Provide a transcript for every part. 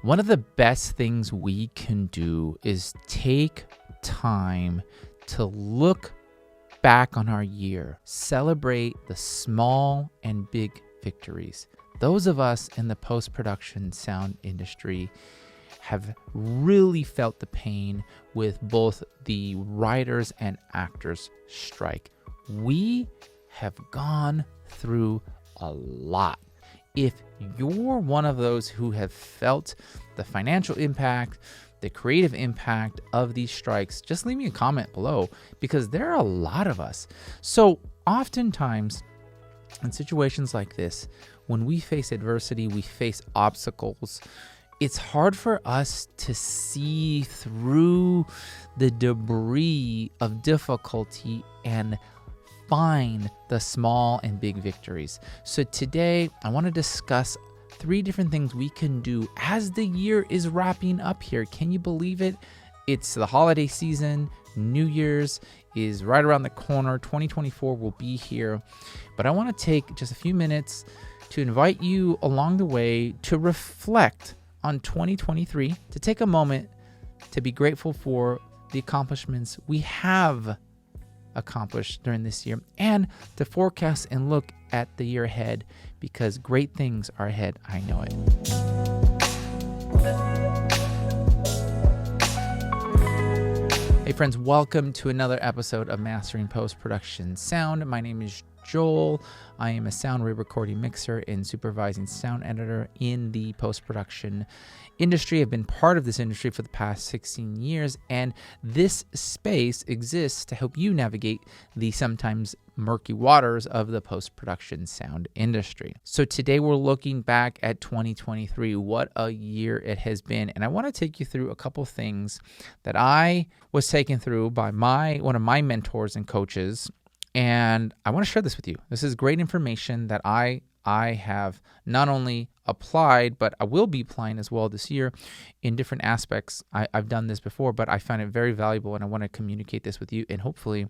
One of the best things we can do is take time to look back on our year, celebrate the small and big victories. Those of us in the post-production sound industry have really felt the pain with both the writers and actors strike. We have gone through a lot. If you're one of those who have felt the financial impact, the creative impact of these strikes, just leave me a comment below, because there are a lot of us. So oftentimes in situations like this, when we face adversity, we face obstacles, it's hard for us to see through the debris of difficulty and find the small and big victories. So today I want to discuss 3 different things we can do as the year is wrapping up here. Can you believe it? It's the holiday season. New Year's is right around the corner. 2024 will be here. But I want to take just a few minutes to invite you along the way to reflect on 2023, to take a moment to be grateful for the accomplishments we have accomplished during this year, and to forecast and look at the year ahead, because great things are ahead. I know it. Hey friends, welcome to another episode of Mastering Postproduction Sound. My name is Joel. I am a sound re-recording mixer and supervising sound editor in the post-production industry. I've been part of this industry for the past 16 years, and this space exists to help you navigate the sometimes murky waters of the post-production sound industry. So today we're looking back at 2023. What a year it has been. And I want to take you through a couple things that I was taken through by one of my mentors and coaches. And I want to share this with you. This is great information that I have not only applied, but I will be applying as well this year in different aspects. I've done this before, but I find it very valuable, and I want to communicate this with you. And hopefully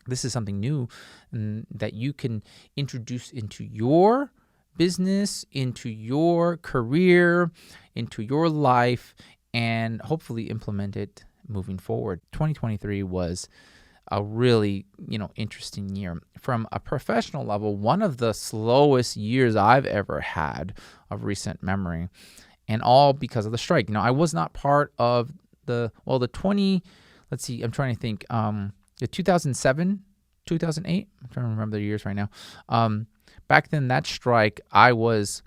this is something new that you can introduce into your business, into your career, into your life, and hopefully implement it moving forward. 2023 was a really, interesting year. From a professional level, one of the slowest years I've ever had of recent memory, and all because of the strike. I was not part of the 2007, 2008, I'm trying to remember the years right now. Back then, that strike, I was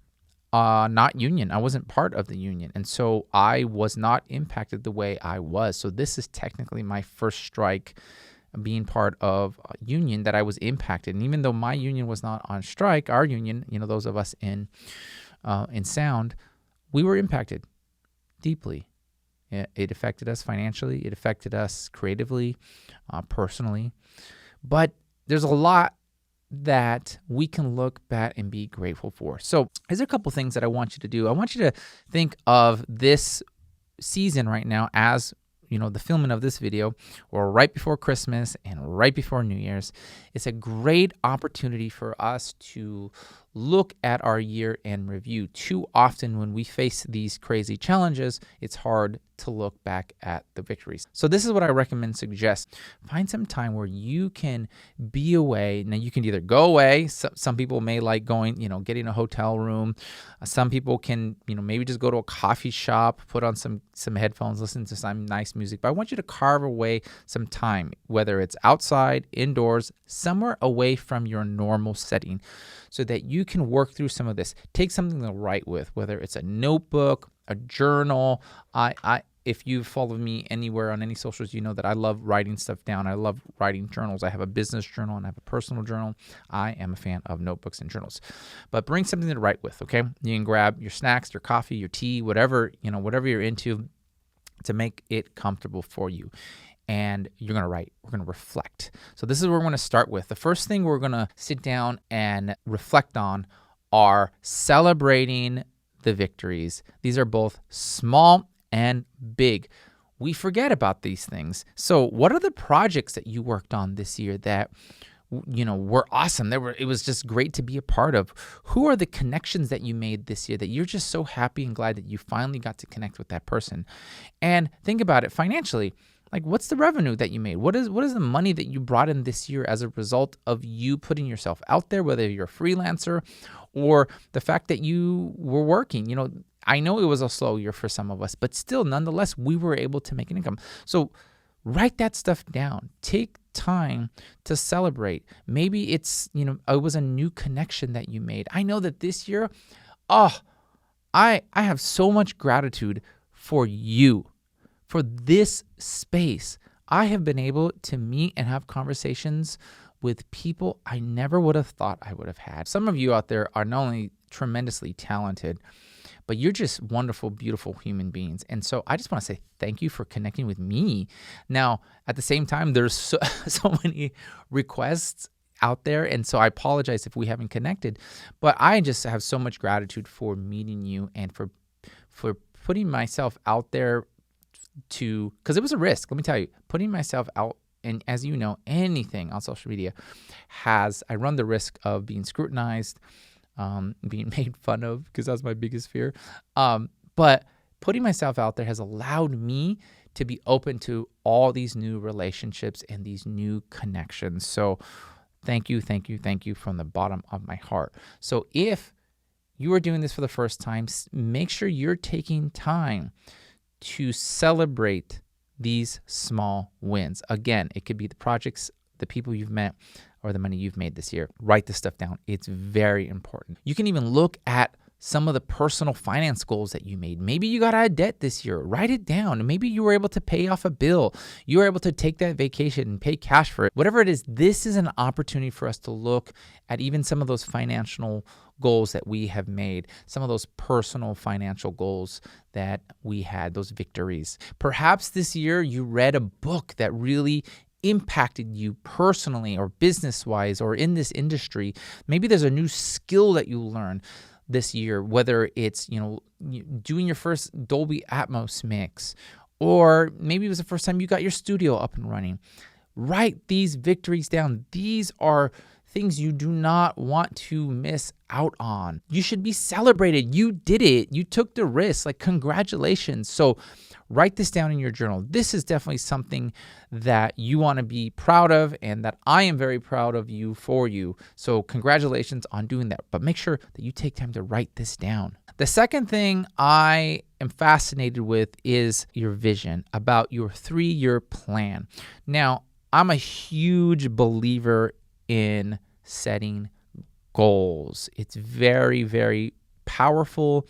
not union. I wasn't part of the union. And so I was not impacted the way I was. So this is technically my first strike being part of a union that I was impacted. And even though my union was not on strike, our union, those of us in sound, we were impacted deeply. It affected us financially. It affected us creatively, personally. But there's a lot that we can look back and be grateful for. So there's a couple things that I want you to do. I want you to think of this season right now as the filming of this video, or right before Christmas and right before New Year's. It's a great opportunity for us to look at our year and review. Too often when we face these crazy challenges, it's hard to look back at the victories. So this is what I suggest. Find some time where you can be away. Now you can either go away. Some people may like going, getting a hotel room. Some people can, maybe just go to a coffee shop, put on some headphones, listen to some nice music. But I want you to carve away some time, whether it's outside, indoors, somewhere away from your normal setting, so that you can work through some of this. Take something to write with, whether it's a notebook, a journal. If you follow me anywhere on any socials, you know that I love writing stuff down. I love writing journals. I have a business journal and I have a personal journal. I am a fan of notebooks and journals. But bring something to write with, okay? You can grab your snacks, your coffee, your tea, whatever you're into, to make it comfortable for you. And you're going to write. We're going to reflect. So this is where we're going to start with. The first thing we're going to sit down and reflect on are celebrating the victories. These are both small and big. We forget about these things. So what are the projects that you worked on this year that were awesome. It was just great to be a part of. Who are the connections that you made this year that you're just so happy and glad that you finally got to connect with that person? And think about it financially. Like, what's the revenue that you made? What is the money that you brought in this year as a result of you putting yourself out there, whether you're a freelancer or the fact that you were working? I know it was a slow year for some of us, but still, nonetheless, we were able to make an income. So write that stuff down. Take time to celebrate. Maybe it's, it was a new connection that you made. I know that this year, I have so much gratitude for you, for this space. I have been able to meet and have conversations with people I never would have thought I would have had. Some of you out there are not only tremendously talented, but you're just wonderful, beautiful human beings. And so I just want to say thank you for connecting with me. Now, at the same time, there's so many requests out there. And so I apologize if we haven't connected, but I just have so much gratitude for meeting you and for putting myself out there because it was a risk. Let me tell you, putting myself out, and as you know, anything on social media I run the risk of being scrutinized, being made fun of, because that's my biggest fear. But putting myself out there has allowed me to be open to all these new relationships and these new connections. So thank you from the bottom of my heart. So if you are doing this for the first time, make sure you're taking time to celebrate these small wins. Again, it could be the projects, the people you've met, or the money you've made this year. Write this stuff down. It's very important. You can even look at some of the personal finance goals that you made. Maybe you got out of debt this year. Write it down. Maybe you were able to pay off a bill. You were able to take that vacation and pay cash for it. Whatever it is, this is an opportunity for us to look at even some of those financial goals that we have made, some of those personal financial goals that we had, those victories. Perhaps this year you read a book that really impacted you personally or business-wise or in this industry. Maybe there's a new skill that you learned this year, whether it's, doing your first Dolby Atmos mix, or maybe it was the first time you got your studio up and running. Write these victories down. These are things you do not want to miss out on. You should be celebrated. You did it. You took the risk. Like, congratulations. So write this down in your journal. This is definitely something that you want to be proud of, and that I am very proud of you for you. So congratulations on doing that. But make sure that you take time to write this down. The second thing I am fascinated with is your vision, about your 3-year plan. Now, I'm a huge believer in setting goals. It's very, very powerful.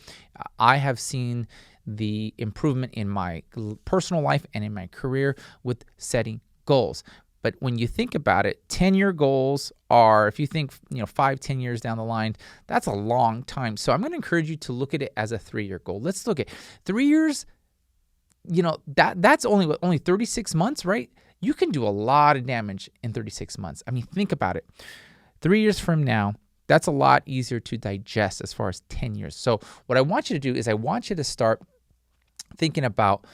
I have seen the improvement in my personal life and in my career with setting goals. But when you think about it, 10-year goals are, if you think, 5-10 years down the line, that's a long time. So I'm going to encourage you to look at it as a 3-year goal. Let's look at 3 years. That's only 36 months, right? You can do a lot of damage in 36 months. I mean, think about it. 3 years from now, that's a lot easier to digest as far as 10 years. So what I want you to do is I want you to start thinking about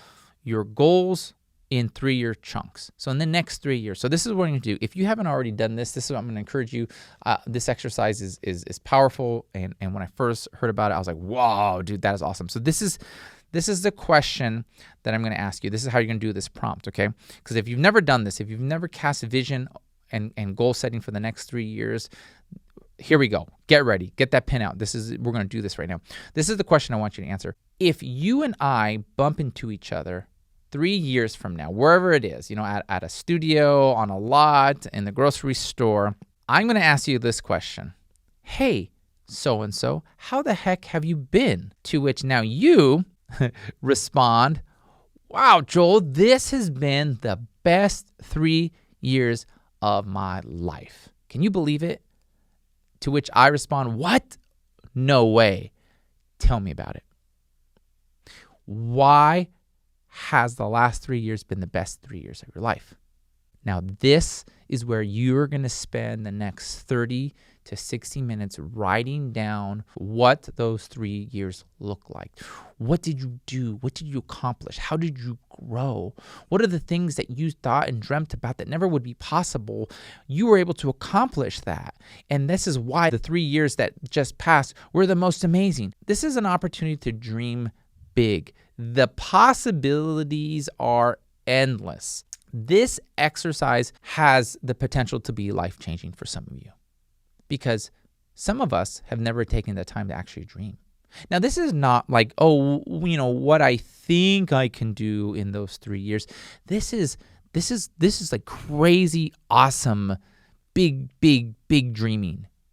your goals in 3-year chunks. So in the next 3 years. So this is what I'm going to do. If you haven't already done this is what I'm going to encourage you. This exercise is powerful. And when I first heard about it, I was like, wow, dude, that is awesome. So this is the question that I'm going to ask you. This is how you're going to do this prompt, okay? Because if you've never done this, if you've never cast a vision and goal setting for the next 3 years, here we go. Get ready. Get that pen out. We're going to do this right now. This is the question I want you to answer. If you and I bump into each other 3 years from now, wherever it is, at a studio, on a lot, in the grocery store, I'm going to ask you this question. Hey, so-and-so, how the heck have you been? To which now you respond, wow, Joel, this has been the best 3 years of my life. Can you believe it? To which I respond, what? No way. Tell me about it. Why has the last 3 years been the best 3 years of your life? Now, this is where you're going to spend the next 30 to 60 minutes writing down what those 3 years look like. What did you do? What did you accomplish? How did you grow? What are the things that you thought and dreamt about that never would be possible? You were able to accomplish that. And this is why the 3 years that just passed were the most amazing. This is an opportunity to dream big. The possibilities are endless. This exercise has the potential to be life-changing for some of you because some of us have never taken the time to actually dream. Now, this is not like, what I think I can do in those 3 years. This is like crazy, awesome, big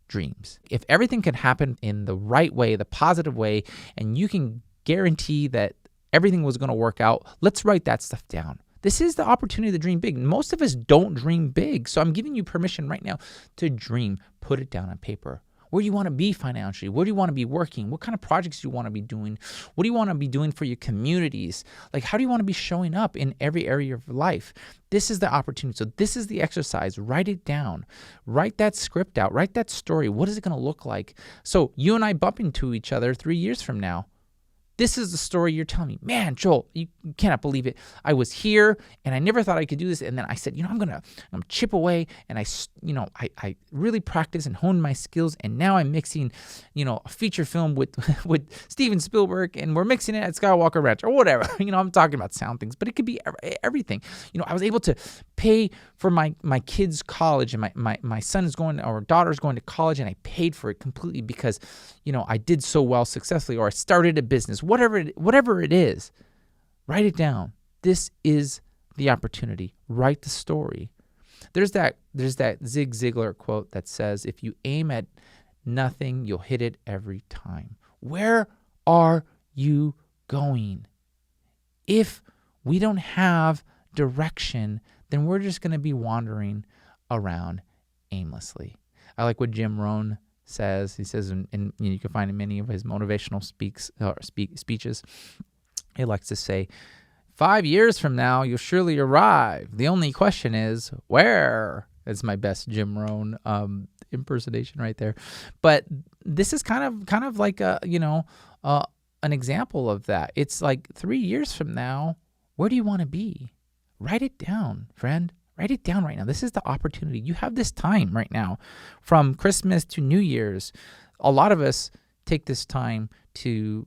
dreams. If everything can happen in the right way, the positive way, and you can guarantee that everything was going to work out, let's write that stuff down. This is the opportunity to dream big. Most of us don't dream big. So I'm giving you permission right now to dream. Put it down on paper. Where do you want to be financially? Where do you want to be working? What kind of projects do you want to be doing? What do you want to be doing for your communities? Like, how do you want to be showing up in every area of your life? This is the opportunity. So this is the exercise. Write it down. Write that script out. Write that story. What is it going to look like? So you and I bump into each other 3 years from now. This is the story you're telling me. Man, Joel, you cannot believe it. I was here and I never thought I could do this. And then I said, I'm gonna chip away. And I really practice and hone my skills. And now I'm mixing, a feature film with Steven Spielberg, and we're mixing it at Skywalker Ranch or whatever. I'm talking about sound things, but it could be everything. I was able to pay for my kids' college, and my son is going, or daughter's going to college, and I paid for it completely because, I did so well successfully, or I started a business, whatever it is. Write it down. This is the opportunity. Write the story. There's that Zig Ziglar quote that says, if you aim at nothing, you'll hit it every time. Where are you going? If we don't have direction, then we're just going to be wandering around aimlessly. I like what Jim Rohn says. He says, and you can find in many of his motivational speeches, he likes to say, 5 years from now, you'll surely arrive. The only question is, where? That's my best Jim Rohn impersonation right there. But this is kind of like an example of that. It's like 3 years from now, where do you want to be? Write it down, friend. Write it down right now. This is the opportunity. You have this time right now from Christmas to New Year's. A lot of us take this time to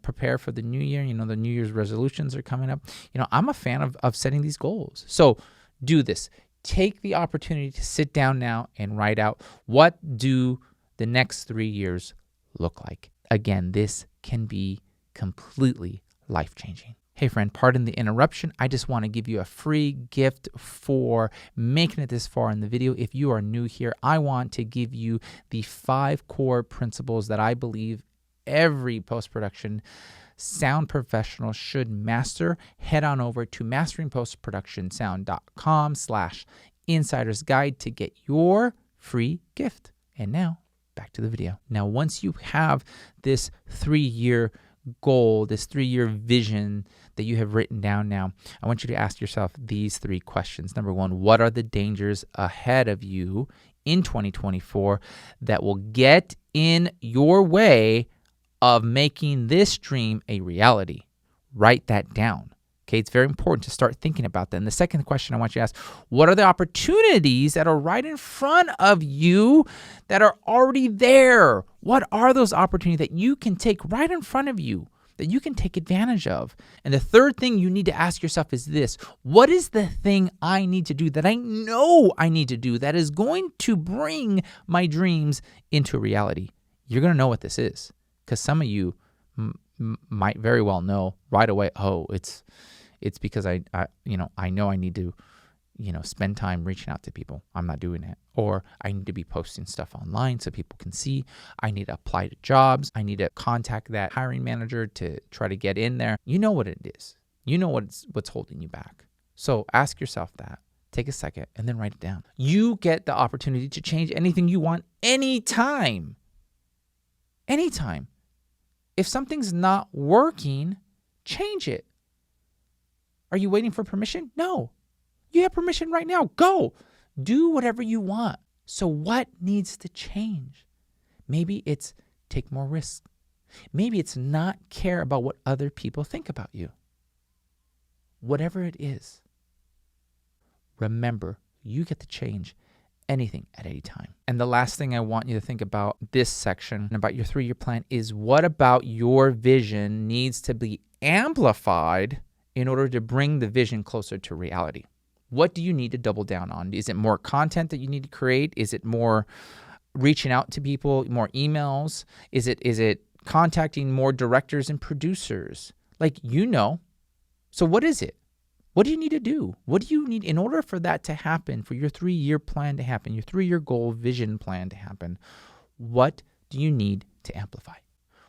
prepare for the new year. The New Year's resolutions are coming up. I'm a fan of setting these goals. So do this. Take the opportunity to sit down now and write out, what do the next 3 years look like? Again, this can be completely life-changing. Hey friend, pardon the interruption. I just want to give you a free gift for making it this far in the video. If you are new here, I want to give you the 5 core principles that I believe every post-production sound professional should master. Head on over to masteringpostproductionsound.com/insider's guide to get your free gift. And now back to the video. Now, once you have this 3-year goal, this 3-year vision that you have written down now, I want you to ask yourself these 3 questions. Number 1, what are the dangers ahead of you in 2024 that will get in your way of making this dream a reality? Write that down. Okay, it's very important to start thinking about that. And the second question I want you to ask, what are the opportunities that are right in front of you that are already there? What are those opportunities that you can take right in front of you, that you can take advantage of? And the third thing you need to ask yourself is this: what is the thing I need to do that I know I need to do that is going to bring my dreams into reality? You're going to know what this is, because some of you might very well know right away, oh, it's because I know I need to, spend time reaching out to people. I'm not doing it. Or I need to be posting stuff online so people can see. I need to apply to jobs. I need to contact that hiring manager to try to get in there. You know what it is. You know what's holding you back. So ask yourself that. Take a second and then write it down. You get the opportunity to change anything you want anytime. Anytime. If something's not working, change it. Are you waiting for permission? No. You have permission right now. Go. Do whatever you want. So what needs to change? Maybe it's take more risks. Maybe it's not care about what other people think about you. Whatever it is, remember, you get to change anything at any time. And the last thing I want you to think about this section, about your 3-year plan, is what about your vision needs to be amplified in order to bring the vision closer to reality? What do you need to double down on? Is it more content that you need to create? Is it more reaching out to people, more emails? Is it contacting more directors and producers? So what is it? What do you need to do? What do you need in order for that to happen, for your 3-year plan to happen, your 3-year goal vision plan to happen? What do you need to amplify?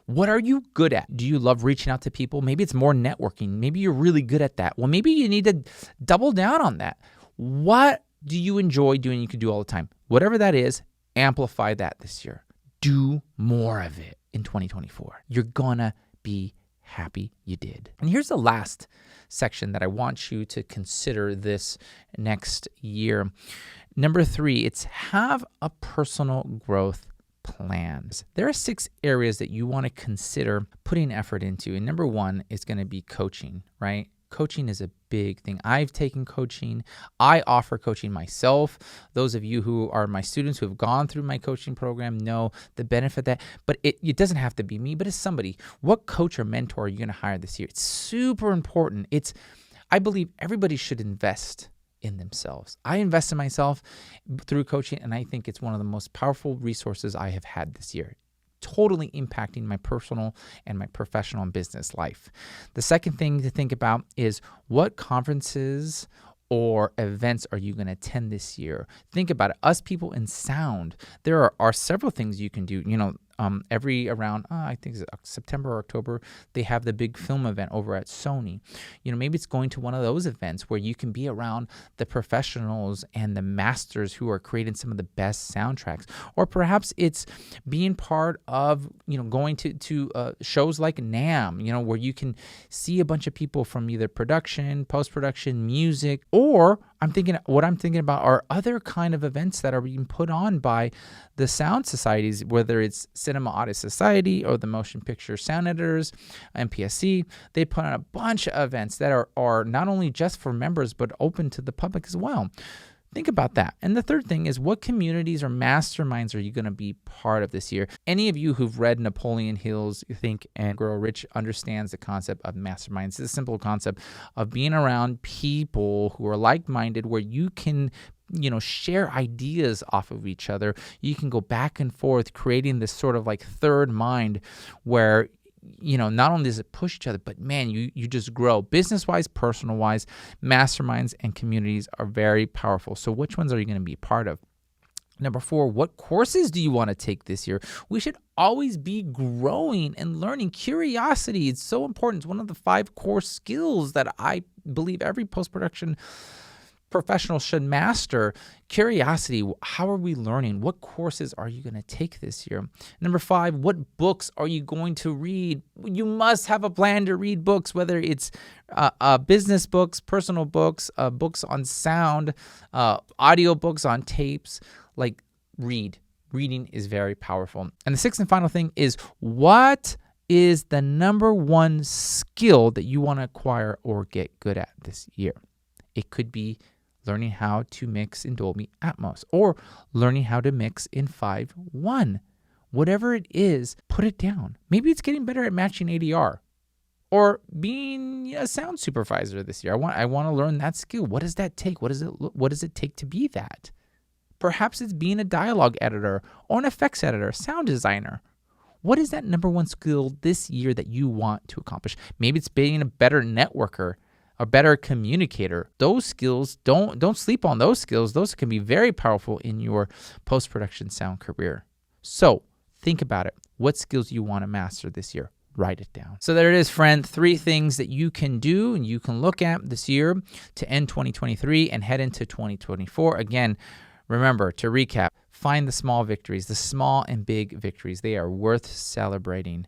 What are you good at? Do you love reaching out to people? Maybe it's more networking. Maybe you're really good at that. Well, maybe you need to double down on that. What do you enjoy doing you can do all the time? Whatever that is, amplify that this year. Do more of it in 2024. You're gonna be happy you did. And here's the last section that I want you to consider this next year. Number 3, it's have a personal growth plan. There are 6 areas that you want to consider putting effort into. And number 1 is going to be coaching, right? Coaching is a big thing. I've taken coaching. I offer coaching myself. Those of you who are my students who have gone through my coaching program know the benefit of that. But it doesn't have to be me, but it's somebody. What coach or mentor are you going to hire this year? It's super important. I believe everybody should invest in themselves. I invest in myself through coaching, and I think it's one of the most powerful resources I have had this year, totally impacting my personal and my professional and business life. The second thing to think about is what conferences or events are you going to attend this year? Think about it. Us people in sound, there are several things you can do. Every around, I think it's September or October, they have the big film event over at Sony. Maybe it's going to one of those events where you can be around the professionals and the masters who are creating some of the best soundtracks. Or perhaps it's being part of, going to shows like NAMM, where you can see a bunch of people from either production, post-production, music, or what I'm thinking about are other kind of events that are being put on by the sound societies, whether it's Cinema Artist Society or the Motion Picture Sound Editors, MPSC. They put on a bunch of events that are not only just for members, but open to the public as well. Think about that. And the third thing is, what communities or masterminds are you going to be part of this year? Any of you who've read Napoleon Hill's Think and Grow Rich understands the concept of masterminds. It's a simple concept of being around people who are like-minded, where you can share ideas off of each other. You can go back and forth, creating this sort of like third mind where not only does it push each other, but man, you just grow business-wise, personal-wise. Masterminds and communities are very powerful. So which ones are you going to be part of? Number 4, what courses do you want to take this year? We should always be growing and learning. Curiosity is so important. It's one of the 5 core skills that I believe every post-production professional should master. Curiosity. How are we learning? What courses are you going to take this year? Number 5, what books are you going to read? You must have a plan to read books, whether it's business books, personal books, books on sound, audio books on tapes. Read. Reading is very powerful. And the 6th and final thing is, what is the number 1 skill that you want to acquire or get good at this year? It could be learning how to mix in Dolby Atmos, or learning how to mix in 5.1. Whatever it is, put it down. Maybe it's getting better at matching ADR, or being a sound supervisor this year. I want to learn that skill. What does that take? What does it take to be that? Perhaps it's being a dialogue editor or an effects editor, sound designer. What is that number 1 skill this year that you want to accomplish? Maybe it's being a better networker, a better communicator. Those skills, don't sleep on those skills. Those can be very powerful in your post-production sound career. So think about it. What skills you want to master this year? Write it down. So there it is, friend. 3 things that you can do and you can look at this year to end 2023 and head into 2024. Again, remember, to recap, find the small victories, the small and big victories. They are worth celebrating.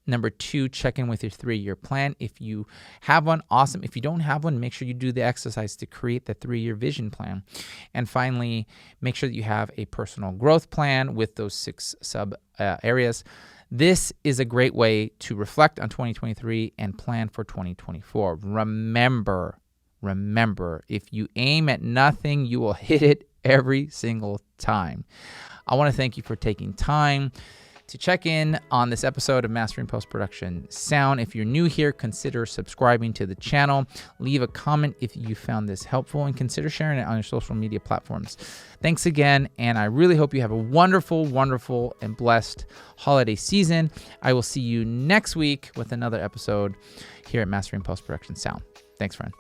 Number 2, check in with your 3-year plan. If you have one, awesome. If you don't have one, make sure you do the exercise to create the 3-year vision plan. And finally, make sure that you have a personal growth plan with those 6 sub areas. This is a great way to reflect on 2023 and plan for 2024. Remember, if you aim at nothing, you will hit it every single time. I want to thank you for taking time to check in on this episode of Mastering Postproduction Sound. If you're new here, consider subscribing to the channel. Leave a comment if you found this helpful, and consider sharing it on your social media platforms. Thanks again, and I really hope you have a wonderful, wonderful, and blessed holiday season. I will see you next week with another episode here at Mastering Postproduction Sound. Thanks, friend.